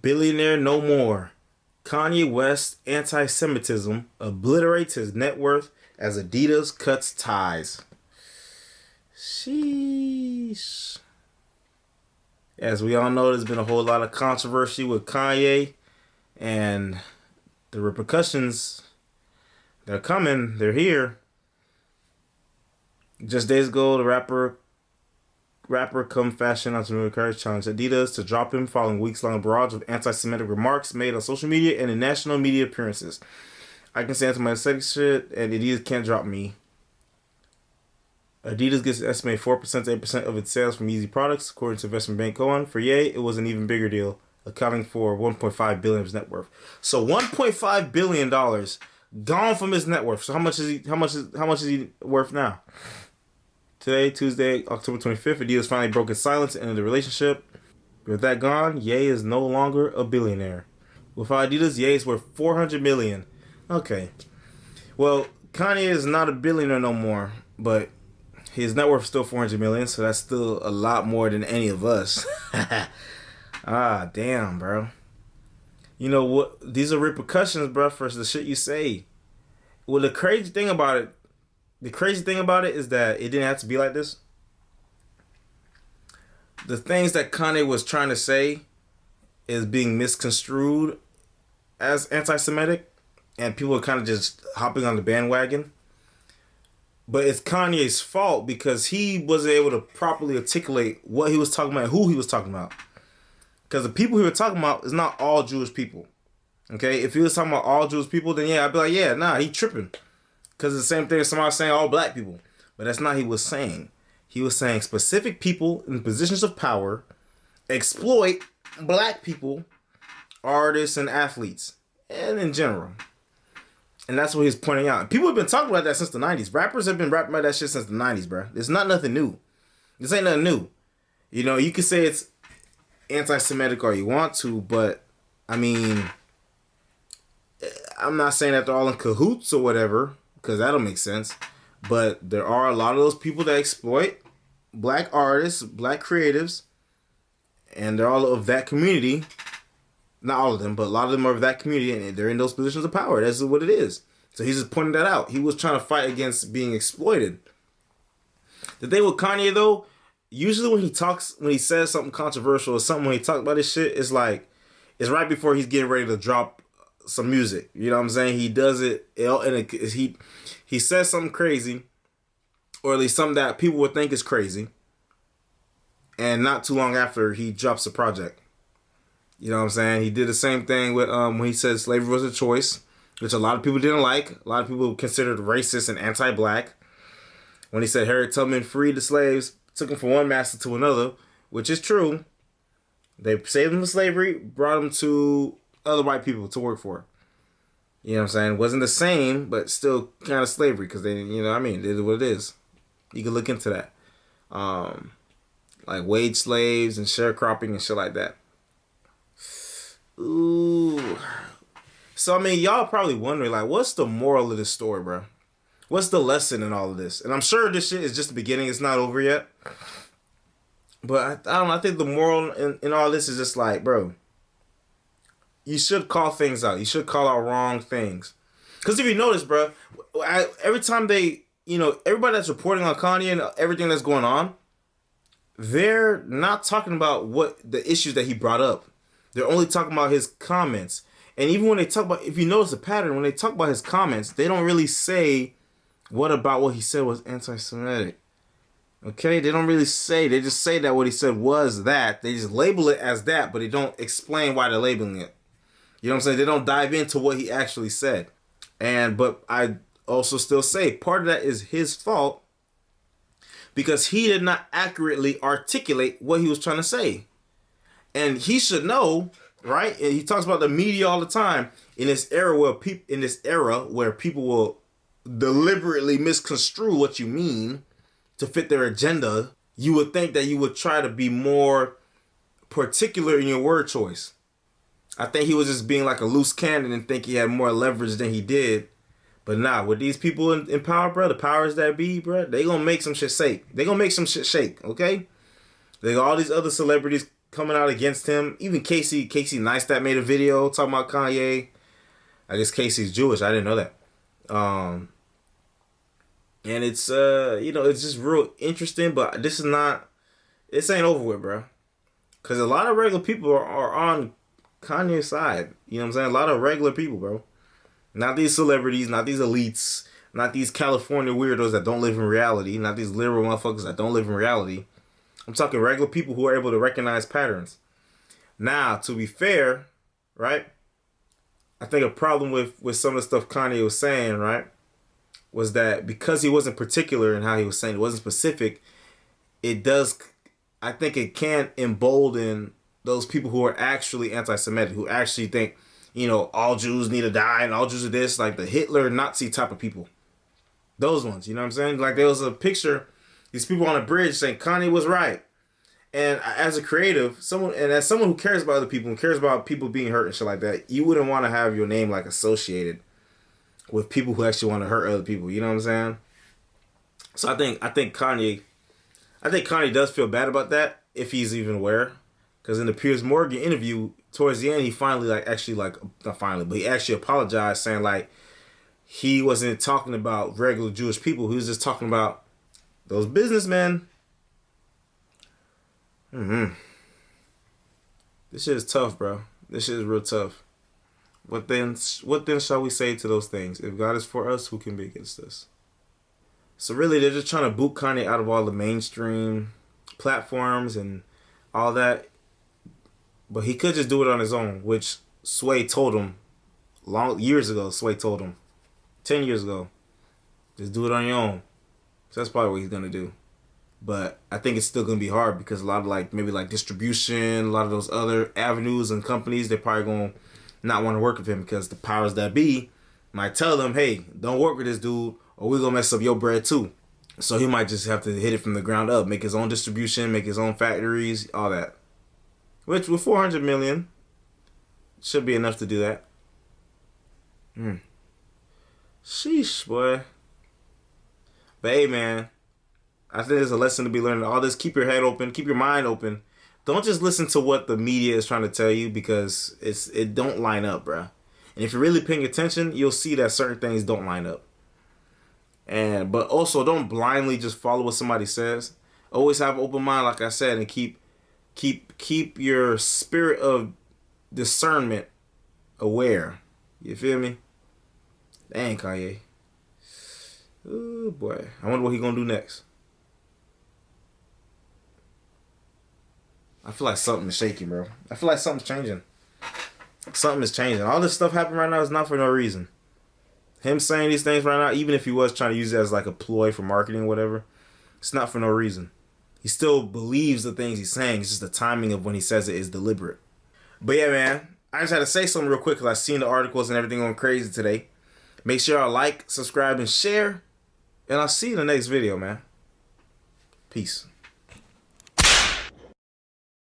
Billionaire no more. Kanye West anti-Semitism obliterates his net worth as Adidas cuts ties. Sheesh. As we all know, there's been a whole lot of controversy with Kanye, and the repercussions, they're coming. They're here. Just days ago, the rapper come fashion entrepreneur challenged Adidas to drop him following weeks-long barrage of anti-Semitic remarks made on social media and in national media appearances. I can say anti-Semitic shit, and Adidas can't drop me. Adidas gets an estimated 4% to 8% of its sales from Yeezy products, according to investment bank Cohen. For Ye, it was an even bigger deal, accounting for $1.5 billion of his net worth. So $1.5 billion gone from his net worth. So how much is he worth now? Today, Tuesday, October 25th, Adidas finally broke its silence and ended the relationship. With that gone, Ye is no longer a billionaire. Without Adidas, Ye is worth $400 million. Okay. Well, Kanye is not a billionaire no more, but his net worth is still $400 million, so that's still a lot more than any of us. Ah, damn, bro. You know what? These are repercussions, bro, for the shit you say. Well, the crazy thing about it is that it didn't have to be like this. The things that Kanye was trying to say is being misconstrued as anti-Semitic, and people are kind of just hopping on the bandwagon. But it's Kanye's fault because he wasn't able to properly articulate what he was talking about and who he was talking about. Because the people he was talking about is not all Jewish people. Okay? If he was talking about all Jewish people, then yeah, I'd be like, yeah, nah, he tripping. Because it's the same thing as somebody saying all black people. But that's not what he was saying. He was saying specific people in positions of power exploit black people, artists, and athletes. And in general. And that's what he's pointing out. People have been talking about that since the 90s. Rappers have been rapping about that shit since the 90s, bro. It's not nothing new. This ain't nothing new. You know, you can say it's anti-Semitic all you want to, but, I mean, I'm not saying that they're all in cahoots or whatever, because that don't make sense. But there are a lot of those people that exploit black artists, black creatives, and they're all of that community. Not all of them, but a lot of them are of that community, and they're in those positions of power. That's what it is. So he's just pointing that out. He was trying to fight against being exploited. The thing with Kanye, though, usually when he says something controversial or something, when he talks about this shit, it's like, it's right before he's getting ready to drop some music. You know what I'm saying? He does it, and he says something crazy, or at least something that people would think is crazy, and not too long after, he drops a project. You know what I'm saying? He did the same thing with when he said slavery was a choice, which a lot of people didn't like. A lot of people considered racist and anti-black. When he said Harriet Tubman freed the slaves, took them from one master to another, which is true. They saved them from slavery, brought them to other white people to work for. You know what I'm saying? It wasn't the same, but still kind of slavery, because they, you know what I mean? It is what it is. You can look into that. Like wage slaves and sharecropping and shit like that. Ooh. So, I mean, y'all probably wondering, like, what's the moral of this story, bro? What's the lesson in all of this? And I'm sure this shit is just the beginning. It's not over yet. But I don't know. I think the moral in all this is just like, bro, you should call things out. You should call out wrong things. Because if you notice, bro, every time they, you know, everybody that's reporting on Kanye and everything that's going on, they're not talking about what the issues that he brought up. They're only talking about his comments. And even when they talk about, if you notice the pattern, when they talk about his comments, they don't really say what about what he said was anti-Semitic. Okay? They don't really say. They just say that what he said was that. They just label it as that, but they don't explain why they're labeling it. You know what I'm saying? They don't dive into what he actually said. But I also still say part of that is his fault because he did not accurately articulate what he was trying to say. And he should know, right? And he talks about the media all the time. In this era where people will deliberately misconstrue what you mean to fit their agenda, you would think that you would try to be more particular in your word choice. I think he was just being like a loose cannon and think he had more leverage than he did. But nah, with these people in power, bro, the powers that be, bro, they gonna make some shit shake. They gonna make some shit shake, okay? They got all these other celebrities coming out against him. Even Casey Neistat made a video talking about Kanye. I guess Casey's Jewish. I didn't know that. And it's it's just real interesting. But this ain't over with, bro. Because a lot of regular people are on Kanye's side. You know what I'm saying? A lot of regular people, bro. Not these celebrities, not these elites, not these California weirdos that don't live in reality, not these liberal motherfuckers that don't live in reality. I'm talking regular people who are able to recognize patterns. Now, to be fair, right? I think a problem with some of the stuff Kanye was saying, right, was that because he wasn't particular in how he was saying, it wasn't specific, I think it can embolden those people who are actually anti-Semitic, who actually think, all Jews need to die and all Jews are this, like the Hitler, Nazi type of people. Those ones, you know what I'm saying? Like there was a picture, these people on a bridge saying Kanye was right. And as a creative, as someone who cares about other people and cares about people being hurt and shit like that, you wouldn't want to have your name like associated with people who actually want to hurt other people. You know what I'm saying? So I think Kanye does feel bad about that, if he's even aware. Because in the Piers Morgan interview, towards the end, he he actually apologized, saying like he wasn't talking about regular Jewish people. He was just talking about those businessmen. This shit is tough, bro. This shit is real tough. What then shall we say to those things? If God is for us, who can be against us? So really, they're just trying to boot Kanye out of all the mainstream platforms and all that. But he could just do it on his own, which Sway told him years ago. Sway told him 10 years ago, just do it on your own. So that's probably what he's gonna do. But I think it's still gonna be hard because a lot of maybe distribution, a lot of those other avenues and companies, they're probably gonna not want to work with him because the powers that be might tell them, hey, don't work with this dude or we're gonna mess up your bread too. So he might just have to hit it from the ground up, make his own distribution, make his own factories, all that. Which with 400 million should be enough to do that. Sheesh, boy. But hey, man, I think there's a lesson to be learned. All this, keep your head open, keep your mind open. Don't just listen to what the media is trying to tell you because it don't line up, bruh. And if you're really paying attention, you'll see that certain things don't line up. But also don't blindly just follow what somebody says. Always have an open mind, like I said, and keep your spirit of discernment aware. You feel me? Dang, Kanye. Oh boy, I wonder what he gonna do next. I feel like something is shaking, bro. I feel like something's changing. Something is changing. All this stuff happening right now is not for no reason. Him saying these things right now, even if he was trying to use it as like a ploy for marketing or whatever, it's not for no reason. He still believes the things he's saying. It's just the timing of when he says it is deliberate. But yeah, man, I just had to say something real quick because I've seen the articles and everything going crazy today. Make sure y'all like, subscribe, and share. And I'll see you in the next video, man. Peace.